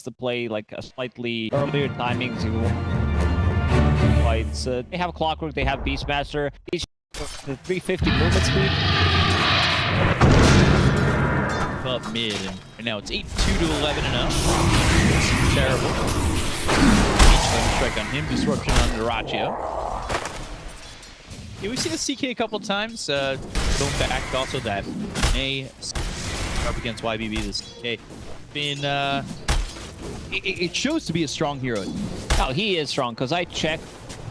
to play like a slightly earlier timings. They have Clockwork, they have Beastmaster. Each the 350 movement speed. Up mid, and right now it's 8-2 to 11-0. Terrible. Strike on him, disruption on Duraccio. Yeah, we've seen the CK a couple times. Going back also that A up against YBB, this CK been it shows to be a strong hero. Oh, he is strong because I checked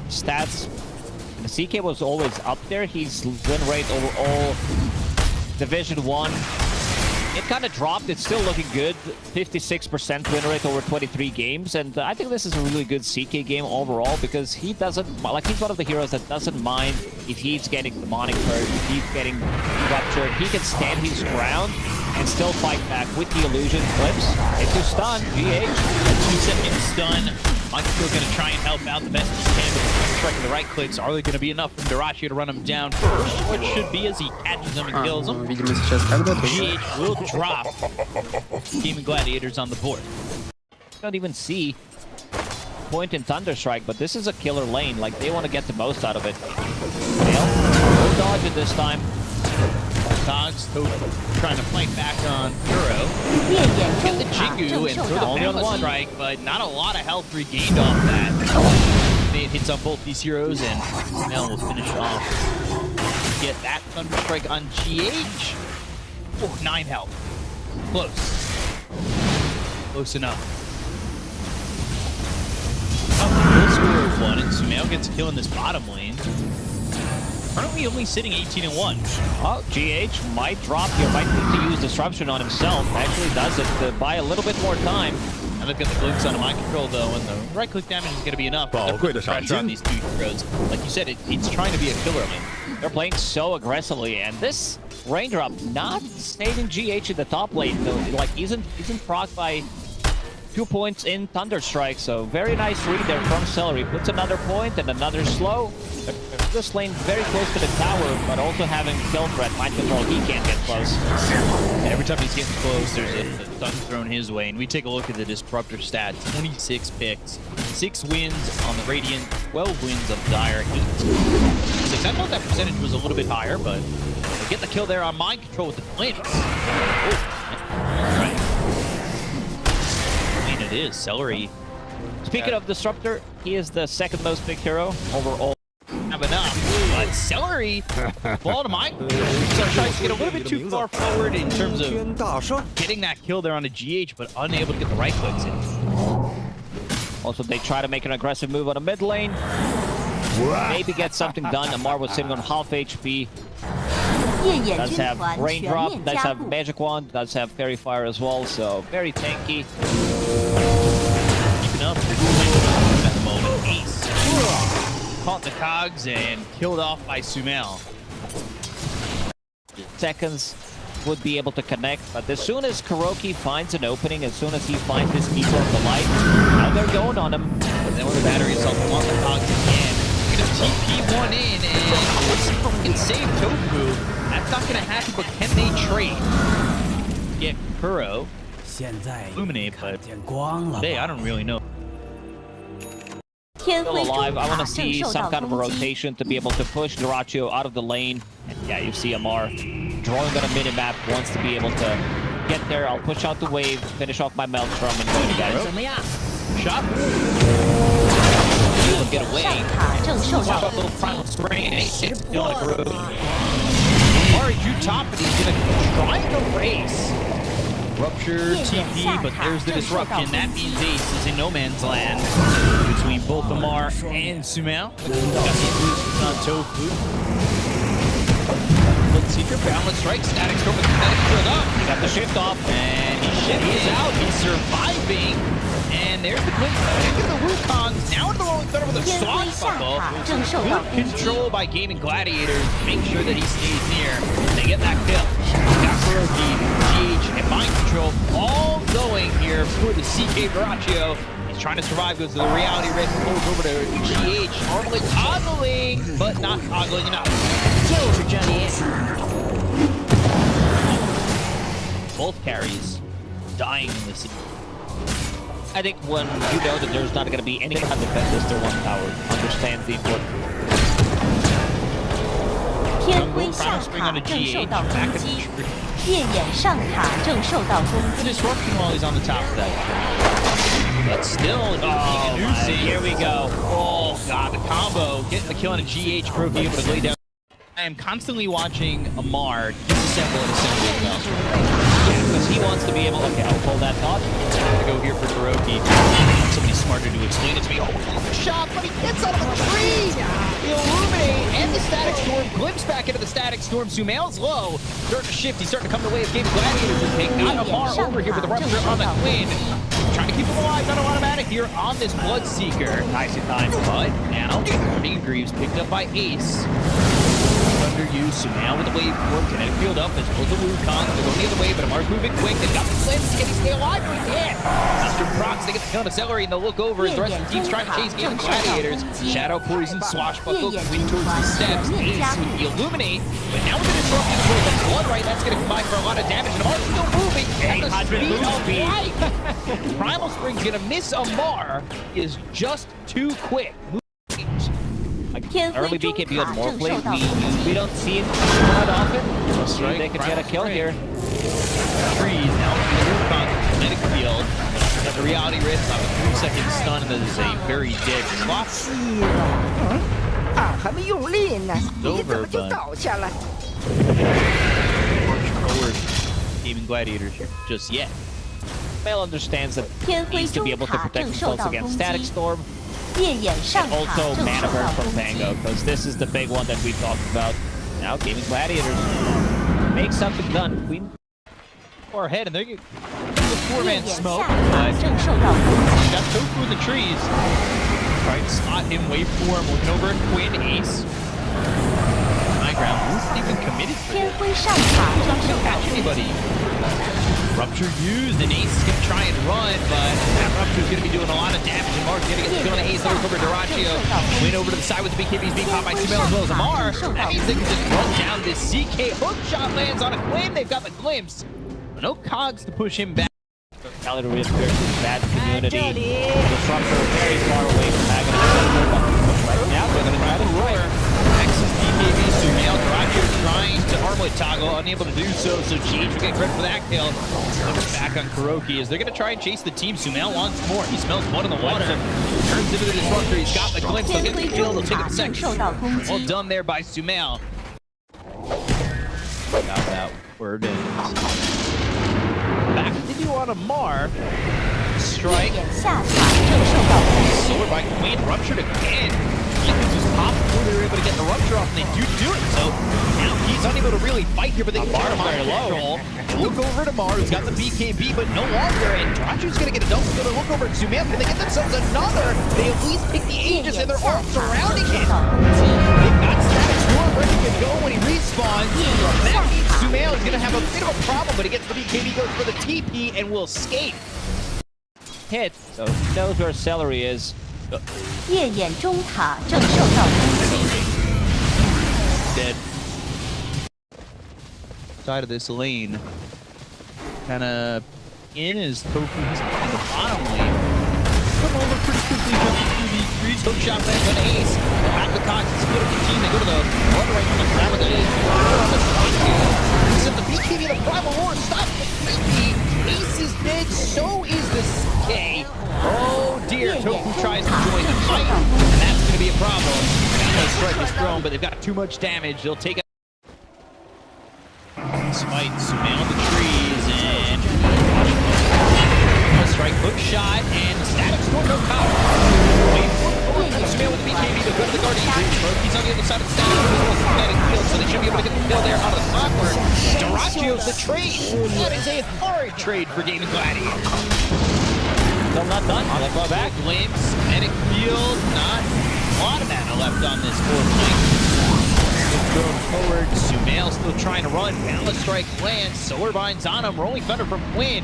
stats. The CK was always up there. He's win rate over all Division 1. It kind of dropped. It's still looking good. 56% win rate over 23 games. And I think this is a really good CK game overall because he doesn't, like, he's one of the heroes that doesn't mind if he's getting demonic hurt, if he's getting ruptured. He can stand his ground and still fight back with the illusion flips. Into stun, GH. A 2-second stun. Mike's still going to try and help out the best he can, but striking the right clicks. Are they going to be enough for Duraccio to run him down first? What should be as he catches him and kills him. GH will drop Gaming Gladiators on the board. Don't even see point in Thunderstrike, but this is a killer lane. Like, they want to get the most out of it. Fail. No dodge it this time. Cogs trying to flank back on Kuro. Get the Jingu and throw the balance strike, but not a lot of health regained off that. It hits on both these heroes, and Mel will finish off. Get that Thunderstrike on GH. Oh, 9 health. Close. Close enough. Oh, full score of 1, and Sumail gets a kill in this bottom lane. Currently only sitting 18-1. Oh, GH might drop here, might need to use Disruption on himself. Actually does it to buy a little bit more time. And look at the glimpse on mind control though, and the right click damage is going to be enough. They're putting pressure on these two heroes. Like you said, it's trying to be a killer lane. They're playing so aggressively, and this raindrop not saving GH in the top lane. Though, like isn't procced by 2 points in Thunderstrike. So very nice read there from Celery. Puts another point and another slow. This lane very close to the tower, but also having kill threat, mind control, he can't get close. And every time he's getting close, there's a stun thrown his way. And we take a look at the Disruptor stats. 26 picks, 6 wins on the Radiant, 12 wins of Dire, 8. 6. I thought that percentage was a little bit higher, but they get the kill there on mind control with the flinch. Oh, right. I mean, it is. Celery. Speaking of Disruptor, he is the second most picked hero overall. Have enough, but Celery ball to Mike. So tries to get a little bit too far forward in terms of getting that kill there on a GH, but unable to get the right clicks in. Also, they try to make an aggressive move on a mid lane. Maybe get something done. Amar was sitting on half HP. Does have Raindrop, does have Magic Wand, does have Fairy Fire as well, so very tanky. Keeping up at the moment. Ace. Caught the cogs and killed off by Sumail. Seconds would be able to connect, but as soon as Kuroki finds an opening, as soon as he finds his Keeper of the Light, now they're going on him. And then with the battery assault on the cogs again, gonna TP one in and can save Tofu. That's not gonna happen, but can they trade? Get Kuro, illuminate, but today I don't really know. Still alive. I want to see some kind of a rotation to be able to push Duraccio out of the lane. And yeah, you see Amar drawing on a minimap, wants to be able to get there. I'll push out the wave, finish off my Maelstrom, and go to guys. Shot. You will get away. Watch out, little front spring. Amari drew top, and he's gonna try to race. Rupture TP, but there's the disruption. That means Ace is in no man's land between both Amar and Sumail. Got the illusions on Tofu. Let's see your balance strike. Static storm with kinetic killed up. He got the shift off, and he's out. He's surviving. And there's the quick kick of the Wukongs. Now in the rolling thunder with a swashbuckle. Good control by Gaming Gladiators to make sure that he stays near. They get that kill. Got Kuroki, GH, and mind control all going here for the CK Duraccio. He's trying to survive, goes to the reality rift, pulls over to GH, normally toggling, but not toggling enough. Both carries dying in this. I think when you know that there's not going to be any kind of defense, this their one tower understands the importance. 天辉下塔正受到攻击，夜眼上塔正受到攻 The 击。 disruption while he's on the top of that. But still, here we go. Oh god, the combo. Getting the kill on a GH, Kuroki able to lay down. I am constantly watching Amar disassemble and assemble himself. Because he wants to be able. Okay, I'll pull that thought. To go here for Kuroki. Somebody smarter to explain it to me. Oh, shot, but he gets out of the tree! The Illuminate and the Static Storm glimpse back into the Static Storm. Sumail's low. Starting to shift. He's starting to come the way of Game Gladiators. And they got Amar over here with the rupture on the Quinn. Trying to keep him alive. Not a automatic here on this Bloodseeker. Nicely timed. But now, Guardian Greaves picked up by Ace. Underused, Sumail with the wave form, kinetic field up, there's both the Wukong, they're going the other way, but Amar's moving quick, they've got the glimpse, can he stay alive? He can! After procs, they get the kill on Accelerate, and they'll look over as the rest of the team's trying to chase Game Gladiators. Shadow, Poison, Swashbuckle, Quinn towards the steps, Ace with the Illuminate, but now with the disruption as well as the Blood Right, that's going to combine for a lot of damage, and Amar's still moving at the speed of light! Primal Spring's going to miss Amar, he is just too quick. Early BKB on more play. We don't see it that often. That's right. They could get a kill here. Trees now. Kinetic field. Got the reality rift. About a 3-second stun, and that is a very dead clock. 啊，还没用力呢，你怎么就倒下了？ Forward, Gaming Gladiators here just yet. Bale understands that he needs to be able to protect themselves against Static Storm. 夜眼上塔 Also 正 mana 受 burn 到 from 攻击。 Tango, because this is the big one that we talked about. Now Gaming Gladiators make something done. Queen Far ahead, and they're getting the 夜 4-man 眼 smoke, 下塔 but 正受到攻击。 got Tofu in the trees. Trying to spot him, waveform, looking over at Quinn, Ace. High ground, who's even committed for 天 this? 辉上塔正受到 Catch 攻击。 anybody. Rupture used, and Ace is going to try and run, but that Rupture is going to be doing a lot of damage, and Mark's going to get the kill on Ace over Duraccio. Win over to the side with the BKBs being caught by Sumail as well as Amar. That means they can just run down this CK. Hook shot lands on a Quinn. They've got the glimpse. No cogs to push him back. Calendar reappears in bad community. Disruptor very far away from Agony. Right now, they're going to try to roar. Nexus BKB, Sumail, Duraccio trying to armlet toggle, unable to do so, so GH will get credit for that kill. Looking back on Kuroki as they're going to try and chase the team. Sumail wants more. He smells blood in the water. Turns into the Disruptor. He's got the glimpse. He'll 天 get the 辉 kill. 中 They'll take 塔 it 正 second. 受到攻击。 Well done there by Sumail. Got that word in. Back to do on Amar. 夜 Strike. 眼下塔正受到攻击。 Solar by Queen. Ruptured again. He can just pop before they were able to get the Rupture off, and they do it. So now he's unable to really fight here, but they get him very low. Look over to Amar, who's got the BKB, but no longer. And Duracio's going to get a double kill. Look over at Sumail. Can they get themselves another? They at least pick the 夜 Aegis, 眼 and they're 下 all 塔 surrounding 正 him. 受到攻击。 They've got Static Storm ready to go when he respawns. Yeah. That means Sumail is going to have a bit of a problem, but he gets the BKB, goes for the TP, and will escape. Hit, so he knows where Celery is. 夜眼中塔正受到攻击。 Dead. Side of this lane. Kind of in as Tofu is in the bottom lane. Come over pretty quickly, jumping through the trees. Hook shot lands on Ace. Back to Cox. It's split up the team. They go to the one right on the grab with the Ace. On the side here. This is the BKB, the Primal Roar. Stop completely. Ace is dead. So is the CK. Oh dear. Tofu tries to join the fight. And that's going to be a problem. Now strike is thrown, but they've got too much damage. They'll take it. Smite, Sumail the trees, and strike, hook shot, and Static Storm, no cover. Wait for Sumail with the BKB, they'll go to the Guardian Greaves. He's on the other side of the Static Storm, as well as the kinetic field, so they should be able to get the kill there on the Clockwork. Duraccio's the trade. That is a hard trade for Gaming Gladiators. Still not done. Let's go back. Glimpse, kinetic field, not a lot of mana left on this 4 Thrown forward, Sumail still trying to run. Balance strike lands, Solar Binds on him. Rolling Thunder from Quinn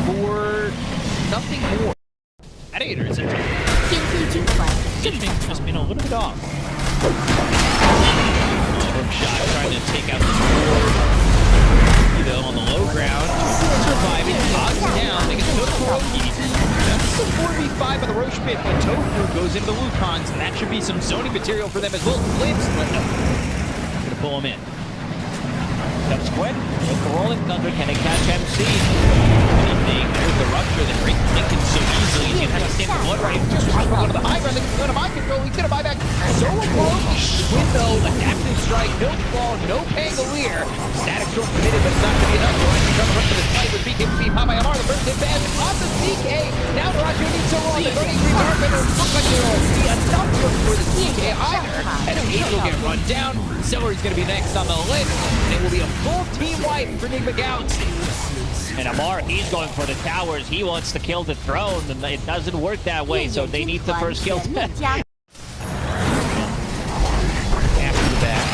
for nothing more. Gladiators are 天辉军团正 positioning just been a little bit off. Hook shot trying to take out the sword. On the low ground, surviving, Cogs down. They get to Kuroki. zoning material for them as well. Flames, but no. Gonna pull him in. That's Quinn with the rolling thunder. Can they catch MC? Anything. There's the rupture that breaks Lincoln so easily. He's gonna have to stand for blood right. Just trying to go to the high ground. Lincoln's going to mind control. He's gonna buy back so close. Quinn though, adaptive strike, no fall, no Pangolier. Static storm committed, but it's not gonna be enough. Right, he's trying to run for the fight with BKB Papa Amar. The first hit bad on the CK. Now Rajo needs to roll. The burning reserve and looks like they won't see enough for the CK either. And Ace will get run down. Celery's gonna be next on the list. And it will be a full team wipe for Nigma Galaxy. And Amar, he's going for the towers. He wants to kill the throne, and it doesn't work that way, so they need the first kill. After the back.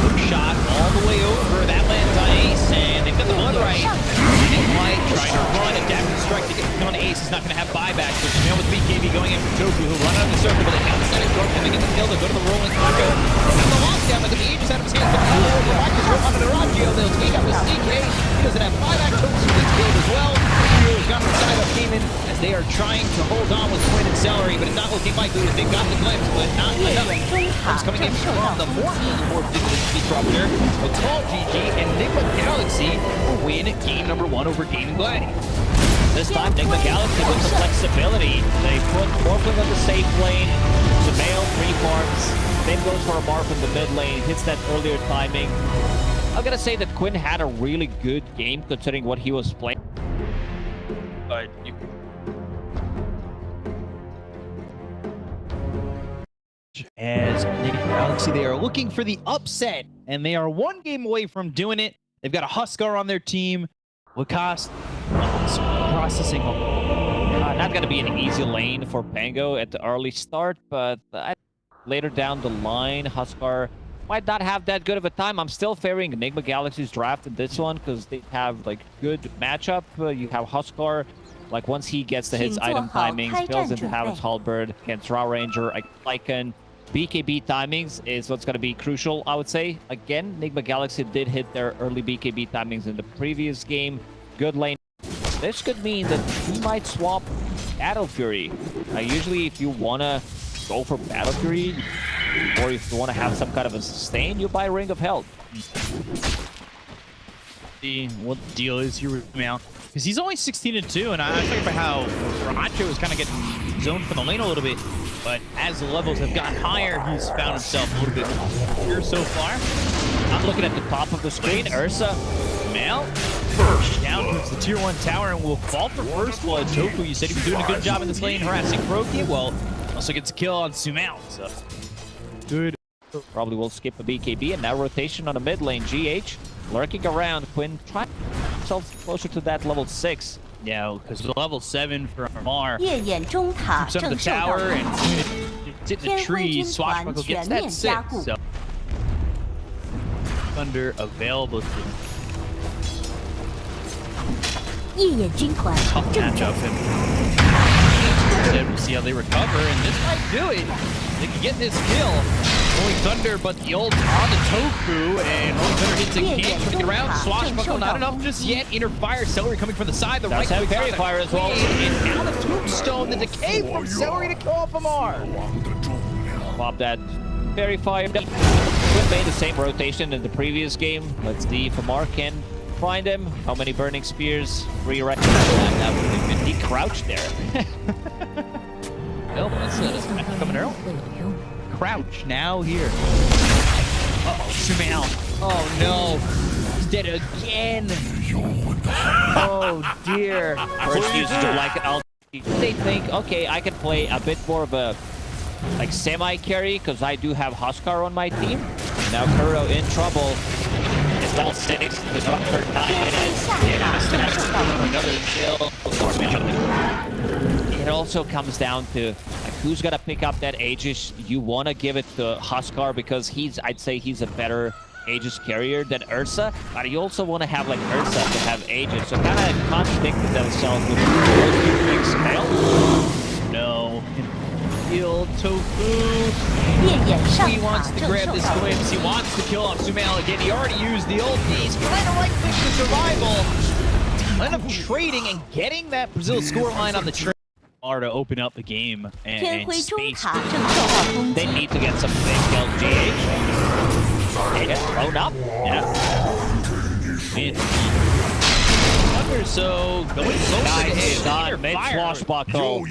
Hook shot all the way over. That lands on Ace, and they've got the blood right. Nigma trying to run. Adaptive strike to get on Ace. Is not going to have buyback. So Chanel with BKB going in for Tofu, who run out of the circle, but they have the static storm. Can they get the kill? They'll go to the rolling thunder. They have the lockdown, but the Aegis out of his hands. But now they're the right control onto the Raggio. They'll take out the CK. He doesn't have buyback. Tofu gets killed as well. Heroes got inside of Demon as they are trying to hold on with Quinn and Celery, but it's not looking likely as they've got the glimpse, but not enough. Glimpse coming in from the more particular speed drop there. But Tall GG and Nigma Galaxy will win game number 1 over Gaming Gladi. This time, Nigma Galaxy with the flexibility. They put Morphling on the safe lane, Sumail 3 farms, then goes for a Marth in the mid lane, hits that earlier timing. I'm gonna say that Quinn had a really good game considering what he was playing. But as Nigma Galaxy, they are looking for the upset, and they are 1 game away from doing it. They've got a Huskar on their team. Lacoste processing. Not gonna be an easy lane for Pango at the early start, but later down the line, Huskar might not have that good of a time. I'm still favoring Nigma Galaxy's draft in this one because they have like good matchup. You have Huskar, like once he gets to his item timings, builds into Havoc's Halberd against Raw Ranger, Lycan. BKB timings is what's going to be crucial, I would say. Again, Nigma Galaxy did hit their early BKB timings in the previous game. Good lane. This could mean that he might swap Battle Fury. Usually, if you want to go for Battle Fury, or if you want to have some kind of a sustain, you buy Ring of Health. See what the deal is here with Mount. Because he's only 16-2, and I talked about how Racho is kind of getting zoned from the lane a little bit. But as the levels have gotten higher, he's found himself a little bit here so far. I'm looking at the top of the screen. Ursa. Mel down towards the tier 1 tower and will fall for first blood. Tofu, you said he was doing a good job in this lane harassing Kroki. Well, also gets a kill on Sumail. So good. Probably will skip a BKB, and now rotation on the mid lane. GH lurking around. Quinn trying to get himself closer to that level 6. Yeah, because the level 7 for Amar. 夜眼中塔 Jumps 正 the 受到 tower 攻 and 击， it's in the trees. Swashbuckle gets that 6. So Thunder available to him. 夜眼军团 Tough 正 matchup. 在 And we'll see how they recover, and this might do it. They can get this kill. Rolling Thunder, but the ult on the Tofu, and Rolling Thunder hits again, trying to get around. Swashbuckle, not enough just yet. Inner Fire, Celery coming from the side. The right have Fairy Fire as well. And now the Tombstone, the decay from Celery to kill off Amar. Pop that Fairy Fire. Quinn made the same rotation in the previous game. Let's see if Amar can find him. How many Burning Spears? 3 right now. That would have been. He crouched there. Well, that's coming early. Crouch now here. Uh-oh, Sumail. Oh no. He's dead again. Oh dear. First used to like they think, okay, I can play a bit more of a like semi-carry because I do have Huskar on my team. Now Kuro in trouble. It's level 6. It's not for 9 minutes. Another kill. It also comes down to like, who's gonna pick up that Aegis. You want to give it to Huskar because I'd say he's a better Aegis carrier than Ursa, but you also want to have like Ursa to have Aegis, so kind of contradicted themselves with Sumail. No. Kill Tofu. 夜眼上 He 塔 wants to 正 grab 受 this 到攻 glimpse. He wants to kill off Sumail again. He already used the ult. He's trying to right-click the survival. End up trading and getting that Brazil scoreline on the trade. Mar to open up the game 天 and 辉中 space. 塔正受到攻 They 击， need to get some big kill. GH. They get thrown up. Yeah. Mid. Thunder, so going closer to Nice hit. shot. Mid Fire. swashbuckle.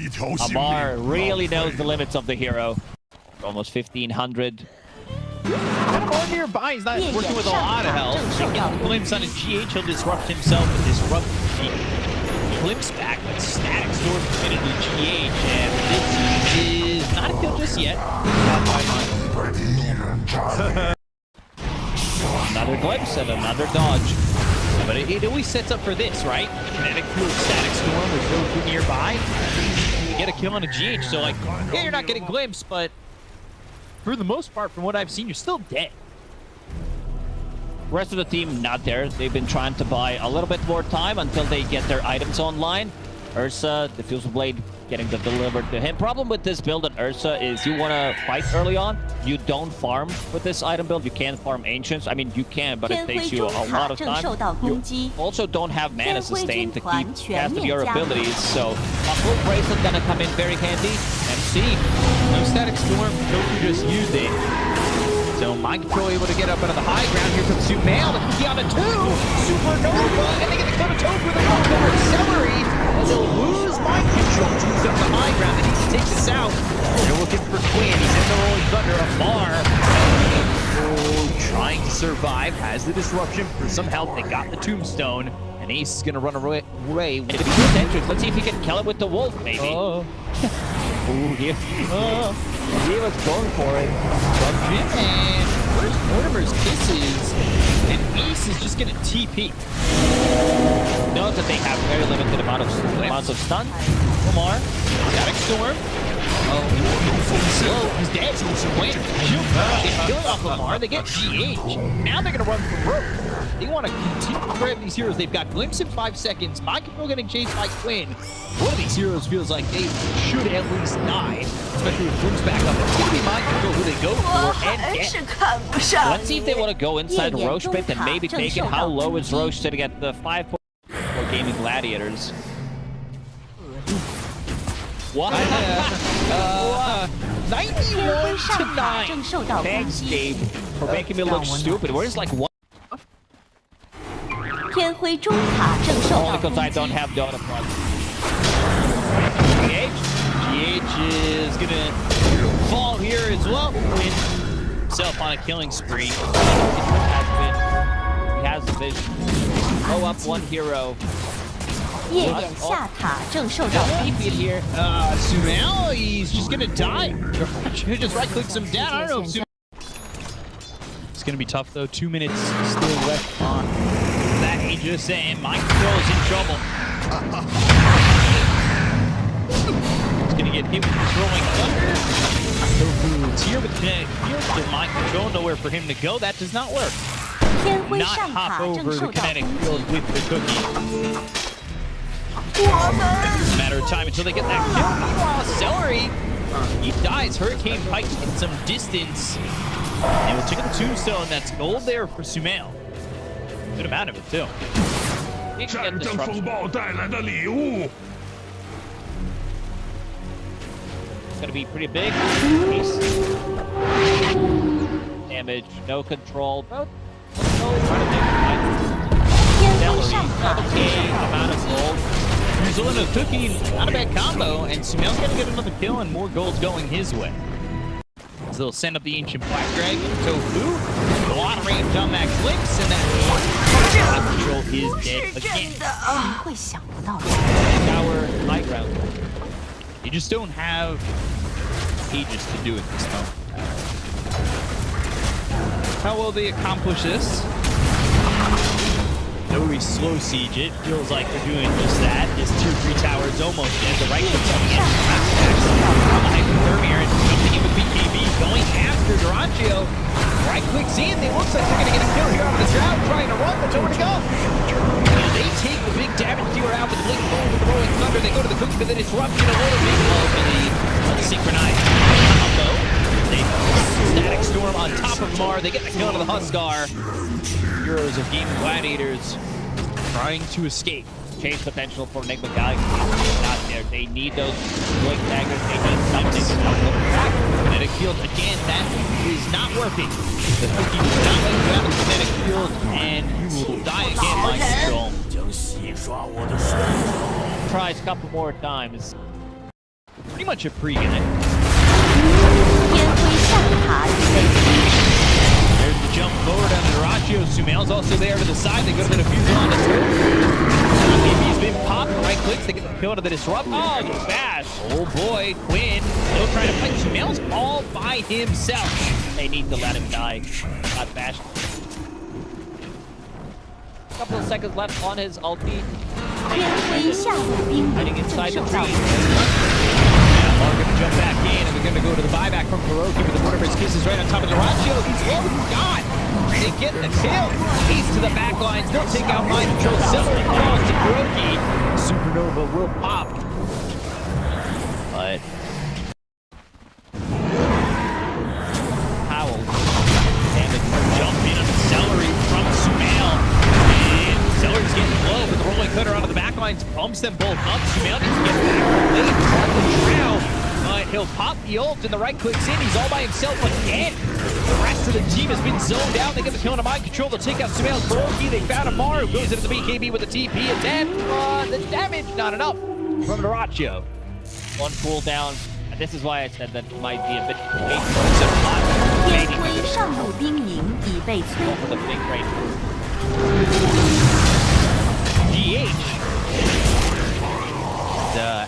Amar really knows the limits of the hero. Almost 1500. Kind of more nearby. He's not working with a lot of health. He gets a glimpse on a GH. He'll disrupt himself and disrupt the glimpse back, but static storm committed to GH, and this is not a kill just yet. Another glimpse and another dodge. But it always sets up for this, right? Kinetic fuel static storm with Goku nearby. You get a kill on a GH, so like, yeah, you're not getting glimpse, but for the most part, from what I've seen, you're still dead. Rest of the team not there. They've been trying to buy a little bit more time until they get their items online. Ursa, the Fusion Blade, getting that delivered to him. Problem with this build on Ursa is you want to fight early on. You don't farm with this item build. You can't farm Ancients. I mean, you can, but it 天辉 takes you 中 a 塔 lot of 正 time. 受到攻 You 击， also don't have mana 天辉 sustain to 军团 keep 全 casting 面 your 加入。 abilities. So a full bracelet gonna come in very handy. MC. No static storm. Goku just used it. So mind control able to get up out of the high ground. Here comes Sumail. The cookie on a 2. Supernova. And they get the kill to Toad with a little celery. And they'll lose mind control. Choose up the high ground. They need to take this out. They're looking for Quinn. He's in the rolling thunder. Amar. Oh, trying to survive. Has the disruption. For some help, they got the tombstone. And Ace is going to run away. It'll be good entrance. Let's see if he can kill it with the wolf, maybe. Oh. Ooh, he was going for it. And first Mortimer's kisses, and Ace is just gonna TP. Note that they have very limited amounts of stun. Omar, static storm. Oh, slow. He's dead. Wait, shoot. They kill off Omar. They get GH. Now they're gonna run for broke. They want to continue to grab these heroes. They've got Glimpse in 5 seconds. Mind control getting chased by Quinn. One of these heroes feels like they should at least die, especially with Glimpse back up. It's gonna be Mind control who they go 我 for and 还 get. 是看不上 Let's see if they want to go inside 夜眼 Roche Pit and 中塔 maybe 正 take it. 受 How 到 low 攻 is 击 Roche to get the 5 point for Gaming Gladiators? What? 天辉上塔 91 to 9. 正受到攻 Thanks, 击， Gabe, for making me look stupid. Where's like one? 天辉中塔正受 Only 到 because 攻 I don't 击， have Dota Plus. GH is gonna fall here as well. Quinn himself on a killing spree. He has the vision. Go up one hero. 夜眼下塔正受到攻 Keep it 击， here. Sumail, he's just gonna die. Just right clicks him down. I don't know if Sumail. It's gonna be tough though. 2 minutes still left on that Aegis, and Mind Control is in trouble. He's gonna get hit with the throwing thunder. Goku is here with kinetic field, but Mind Control nowhere for him to go. That does not work. 天辉 Not 上 hop 塔正 over 受 the 到 kinetic 攻 field 击， with the cookie. It's a matter of time until they get that kill. Meanwhile, Celery, he dies. Hurricane Pike in some distance. And we'll check out the tombstone. That's gold there for Sumail. Good amount of it, too. He can 战 get 争风 disruption. 暴带来的礼物。 It's gonna be pretty big. Ace. Damage, no control. Both. Trying to make it right. 天辉 Celery, 上塔正 okay 受到 amount 攻 of 击。 gold. Drizzle and a cookie, not a bad combo. And Sumail's going to get another kill and more gold's going his way. So they'll send up the Ancient Black Dragon. Tofu, a lot of range on that Glimpse, and that control is dead again. 怎么会想不到这 Tower high ground. You just don't have Aegis to do it this time. How will they accomplish this? Very slow siege. It feels like they're doing just that. This tier 3 tower is almost dead. The right click's coming in. The hypothermia and taking with BKB going after Durantio. Right clicks in. It looks like they're going to get a kill here out of the drought. Trying to run, but nowhere to go. And they take the big damage dealer out with the blink bolt with the rolling thunder. They go to the cookie, but then it's disruption. A little bit low for the unsynchronized combo. They static storm on top of Mar. They get the kill out of the Huskar. Heroes of Game Gladiators trying to escape. Chase potential for Nigma guy. Not there. They need those blink daggers. They need something. Kinetic field again. That is not working. The 50 does not let you out of the kinetic field, and you will die again. Mind control. Tries a couple more times. Pretty much a pre-gun. 天辉上塔预备。 There's the jump forward on Narachio. Sumail's also there to the side. They go to the diffuser on the turret. He's been popped. Right clicks. They get the kill to the disrupt. Oh, the bash. Oh boy, Quinn still trying to fight. Sumail's all by himself. They need to let him die. Got bashed. Couple of seconds left on his ulti. 天辉下路兵营正受到攻击。 Are going to jump back in, and they're going to go to the buyback from Kuroki, but the one of his kisses right on top of Narachio. He's low. God. They get the kill. He's to the back lines. They'll take out mind control. Celery falls to Kuroki. Supernova will pop. But Howell. damage jump in on the Celery from Sumail. And Celery's getting low, but the rolling cutter onto the back lines bumps them both up. Sumail needs to get back late from the trail. But he'll pop the ult, and the right clicks in. He's all by himself again. The rest of the team has been zoned out. They get the kill into mind control. They'll take out Sumail and Kuroki. They found Amar, who goes into the BKB with a TP attempt. The damage not enough from Narachio. One cooldown. And this is why I said that might be a bit late. 天辉上路兵营已被摧 For 毁。 the big break. GH.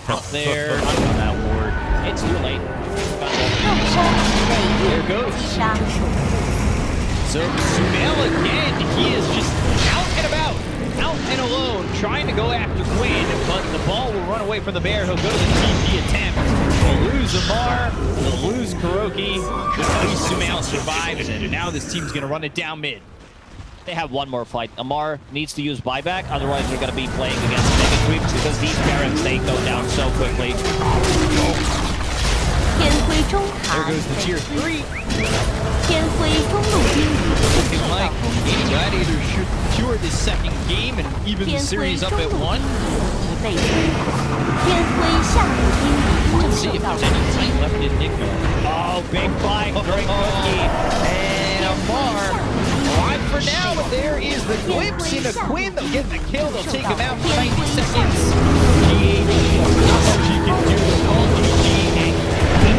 Up there on that ward. It's too late. 重伤体内 There 越 goes. 杀。 So Sumail again, he is just out and about, out and alone, trying to go after Quinn, but the ball will run away from the bear. He'll go to the TP attempt. They'll lose Amar, they'll lose Kuroki, but at least Sumail survives, and now this team's gonna run it down mid. They have one more fight. Amar needs to use buyback, otherwise they're going to be playing against Mega Creeps because these barracks, they go down so quickly. 天辉中 There 塔已 goes the 被 tier 摧 3. 天辉中路兵营正 Looking 受到 like 攻击。 Gaming Gladiators should secure this second game and even the 天辉 series 中 up 路 at 兵 1. 营已被摧毁。天辉下路兵营正 See 受 if 到 there's 攻 any 击。 fight left in Nigma. Oh, big fight. Great cookie. And Amar alive for now, but there is the glimpse into Quinn. They'll get the kill. They'll take him out for 90 seconds. GH, she can do it all.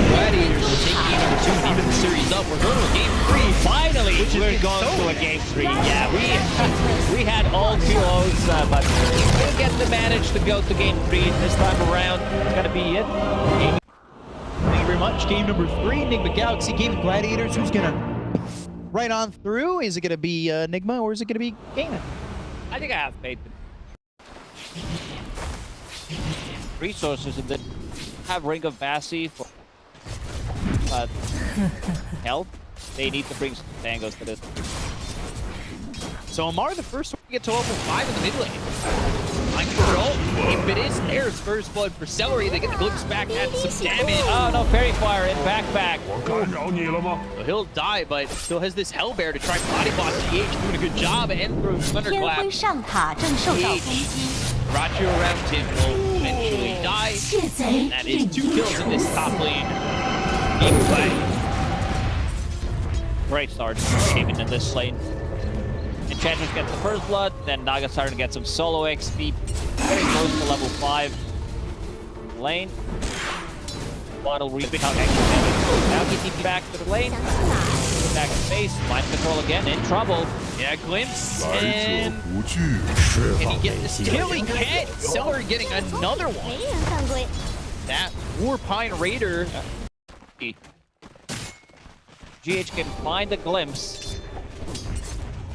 Gladiators will take game number 2 and even the series up. We're going to game 3. Finally, Which is we're going to a game 3. Yeah, we had all duos, but we didn't get to manage to go to game 3 this time around. It's going to be it. Thank you very much. Game number 3, Nigma Galaxy, Gaming Gladiators. Who's going to right on through? Is it going to be Nigma or is it going to be Gaming? I think I have faith. Resources and then have Ring of Bassi for health. They need to bring some tangos to this. So Amar, the first one to get to level 5 in the mid lane. Mind control. Impetus. There's first blood for Celery. They get the glimpse back at some damage. Oh no, Fairy Fire in back. So he'll die, but still has this Hellbear to try and body block GH, doing a good job, and throws 天 Thunderclap. 辉上塔正受到攻击。 Rachu around him will eventually die. 窃贼 That is 2 kills in this top lane. Gameplay. Great start gaming in this lane. Enchantress gets the first blood, then Naga starting to get some solo XP. Very close to level 5. Lane. Bottle reaping out extra damage. Now he TP back to the lane. Back to base. Mind control again. In trouble. Yeah, glimpse. And can he get this kill? He can't. Celery getting another one. That Warpine Raider. GH can find a glimpse.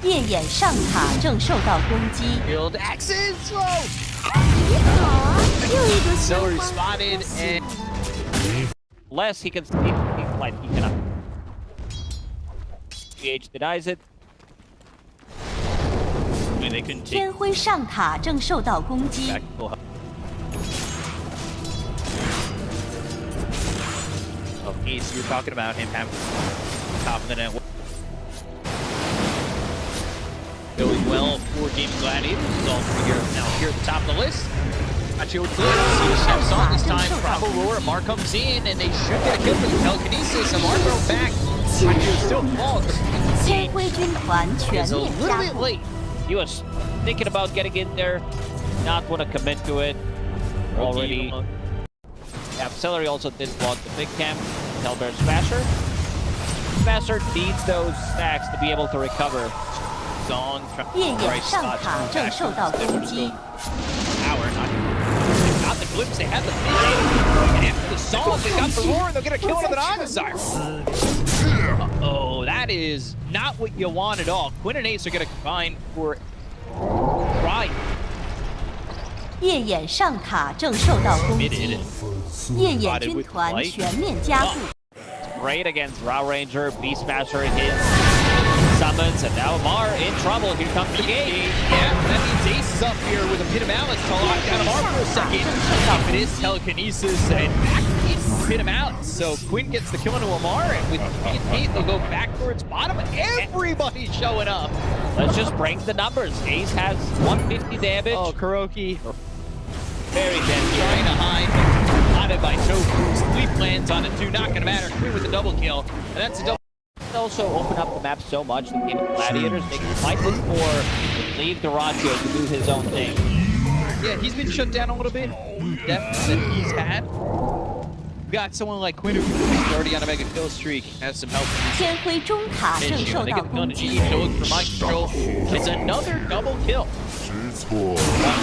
夜眼上塔正受到攻击。 Build axes. Slow. 又一个 Celery spotted and Less he can sleep. He cannot. GH denies it. I mean, they couldn't take 天辉上塔正受到攻击。 back full health. Oh, Ace, you were talking about him having top of the net. Going well for Gaming Gladiators is all now here at the top of the list. Gotcha with Blitz. See steps on this time. Bravo Roar. Amar comes in, and they should get a kill for the telekinesis. Amar thrown back. Gotcha still falls. 天辉军团全 It's a 面 little 加 bit 固。 late. He was thinking about getting in there, not want to commit to it. Already. Yeah, Celery also did block the big camp. Hellbear Smasher. Smasher needs those stacks to be able to recover. Zong 夜眼 right 上 spot. 塔正受到攻击， Power, not the glimpse, they had the vision. And after the song, they got the roar, they'll get a kill on the Nagasire. Uh-oh, that is not what you want at all. Quinn and Ace are going to combine for Ryan. 夜眼上塔正受到攻击，夜眼军团全面加固。 Great against Raw Ranger, Beast Smasher hits, summons, and now Amar in trouble. Here comes the gate. Yeah, that means Ace is up here with a Pit of Malice to lock down Amar for a second. If it is telekinesis, and back in Pit of Malice. So Quinn gets the kill into Amar, and with Kate, they'll go back towards bottom. Everybody's showing up. Let's just break the numbers. Ace has 150 damage. Oh, Kuroki. Very dead. Trying to hide. Hided by Tofu. Sleep lands on it too. Not going to matter. Quinn with the double kill. And that's a double. Also open up the map so much that Gaming Gladiators, they can fight this for leave Durantio to do his own thing. Yeah, he's been shut down a little bit. Depth that he's had. We got someone like Quinn who's already on a mega kill streak. Has some help. 天辉中塔正受 They 到 get the gun 攻 to 击 GE to look for mind control. It's another double kill. One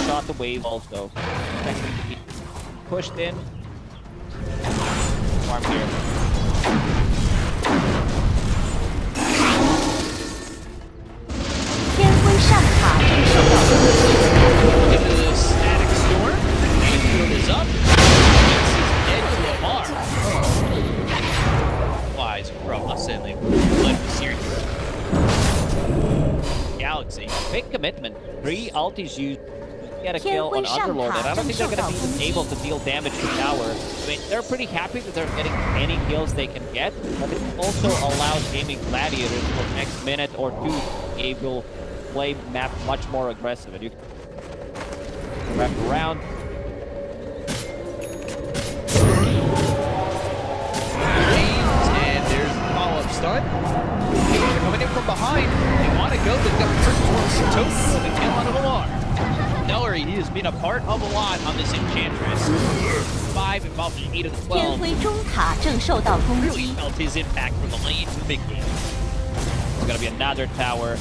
shot the wave also. Expecting to be pushed in. Farm here. 天辉上塔正受到攻击， Into the static storm. Mayfield is up. This is dead to Amar. Flies across and they flip the series. Galaxy. Big commitment. 3 ultis used to get a kill on Underlord, and I don't think they're going to be able to deal damage to tower. I mean, they're pretty happy that they're getting any kills they can get, but it also allows Gaming Gladiators for the next minute or two to be able to play map much more aggressive. And you can wrap around. And there's the follow-up stun. They're coming in from behind. They want to go. They've got first towards Tofu and the tail on of Alar. Celery, he has been a part of a lot on this Enchantress. 5 involved in 8 of the 天 12. 辉中塔正受到攻 Really 击， felt his impact from the lane to the big game. There's going to be another tower.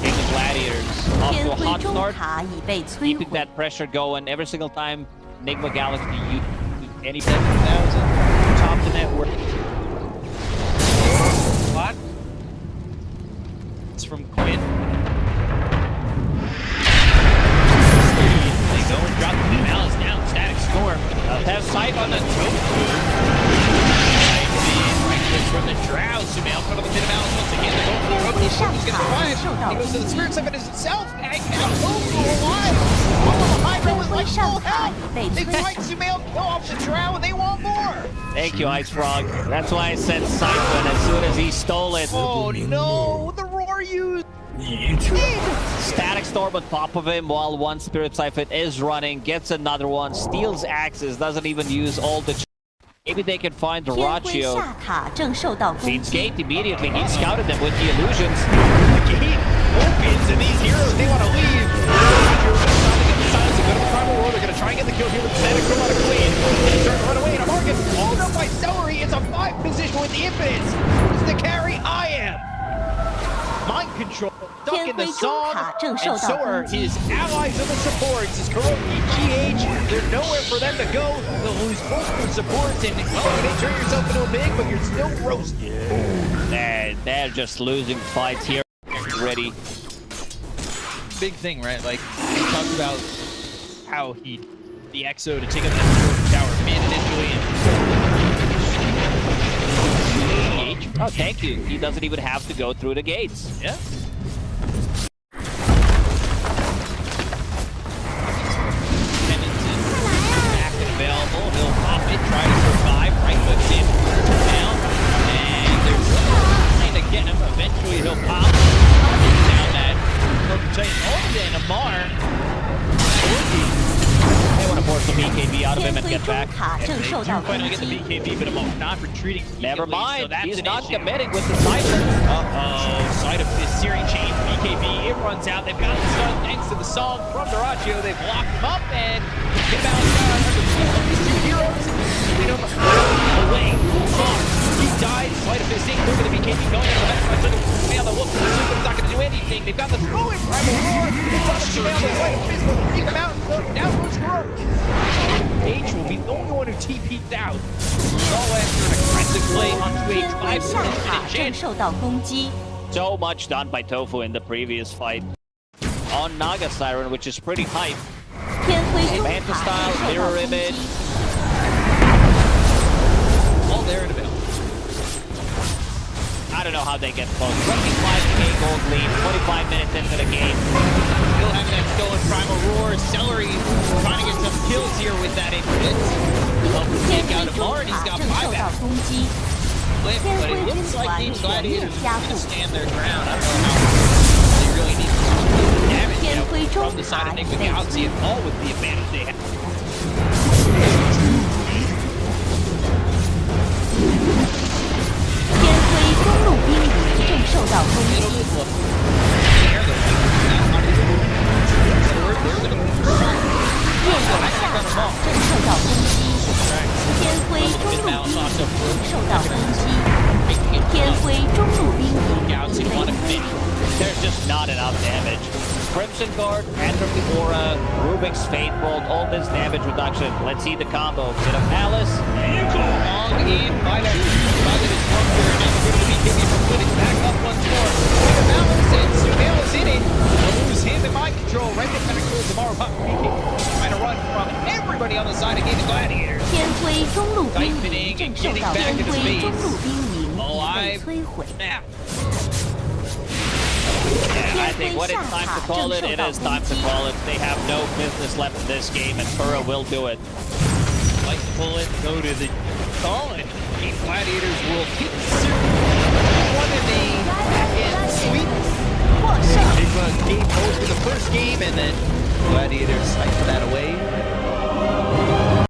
Gaming Gladiators off 天 to a 辉 hot 中 start. 塔已被摧 Keeping 毁。 that pressure going every single time Nigma Galaxy use any 7,000 top the network. What? It's from Quinn. They go and drop the Malice down. Static Storm. have sight on the From the Drow, Sumail front of the Pit of Malice once again. They're going for the rope. He's going to survive. He goes to the Spirit Siphon himself. And now Tofu alive. The high road was like full health. They fight Sumail, kill off the Drow, and they want more. Thank you, Ice Frog. That's why I said Siphon as soon as he stole it. Oh no, the roar used. Static Storm on top of him while one Spirit Siphon is running, gets another one, steals axes, doesn't even use all the... Maybe they can find 天辉 Ratio. 下塔正受到攻 Seeds 击， Gate immediately. He scouted them with the illusions. The gate opens and these heroes, they want to leave. They're going to try and get the kill here with the Static Storm on a Queen. They start to run away, and a market pulled up by Celery. It's a 5 position with the Infinites. Who's the carry? I am. Mind control. Stuck in the song, and so are his allies and the supports. His Kuroki, GH, there's nowhere for them to go. They'll lose both their supports, and well, you may turn yourself into a pig, but you're still roasted. They're just losing fights here. Ready. Big thing, right? Like, we talked about how the EXO to take up that tower, man, initially. Oh, thank you. He doesn't even have to go through the gates. Yeah. Back and available. He'll pop it, try to survive. Right hooks in down. And they're trying to get him. Eventually he'll pop. Down that. Oh, and Amar. They want to force the BKB out of 天 him and 辉 get 中 back. 塔正 They 受 do 到攻 finally get the 击， BKB, but Amar's not retreating. Never immediately, so mind. that's He's an not issue. committing with the silence. Uh-oh, side of this searing chain, BKB, it runs out. They've got the stun thanks to the song from Duraggio. They've locked him up and they bounce out under these two heroes. They know away. Song, he died. Sleight of fist, look at the BKB going into the back. So the fail the whoop, but it's not going to do anything. They've got the throw-in primal roar. It's on the fail, the sleight of fist will keep him out. Now goes Heroic. H will be the only one who TP'd out. All after an aggressive play onto 天 H5 辉下塔 Jen. 正受到攻击， So much done by Tofu in the previous fight on Naga Siren, which is pretty hype. 天辉中 Manta 塔 style, 正受到 mirror 攻 image. 击， All there and available. I don't know how they get close. 25k gold lead, 25 minutes into the game. Still having that stolen primal roar. Celery trying to get some kills here with that infinite. Love to 天 take 辉 out 中 Amar, and he's 塔 got 正受到 buyback 攻击， flip, but it 天辉 looks 军 like 团 these 全 gladiators 面 are 加 going to 固， stand their ground. I don't know how they really need to do the damage 天 yet 辉中 from the side of 塔 Nigma 被 Galaxy and all with the advantage they have. 天辉中路兵营正受到攻 Little 击， bit look. There, they're now how do you do? They're going to 烈焰下塔正受到攻击，天辉中路兵营受到攻击，天辉中路兵营 Galaxy 已被 want to 摧 finish. 毁。 There's just not enough damage. Crimson Guard, Antrim the Aura, Rubik's Fate Bolt, all this damage reduction. Let's see the combo. Bit of Malice. Long in by that disruptor. Now the good BKB from Quidditch back up once more. With a balance and Sumail is in it. They'll lose him in mind control. Right there, kind of close tomorrow. Trying to run from everybody on the side of Gaming Gladiators. 天辉中路兵营正受到天辉中路兵营已被摧毁。 Snap. Yeah, I think when it's time to call it, it is time to call it. They have no business left in this game, and Kura will do it. Like to pull it, go to the call, and Gaming Gladiators will keep the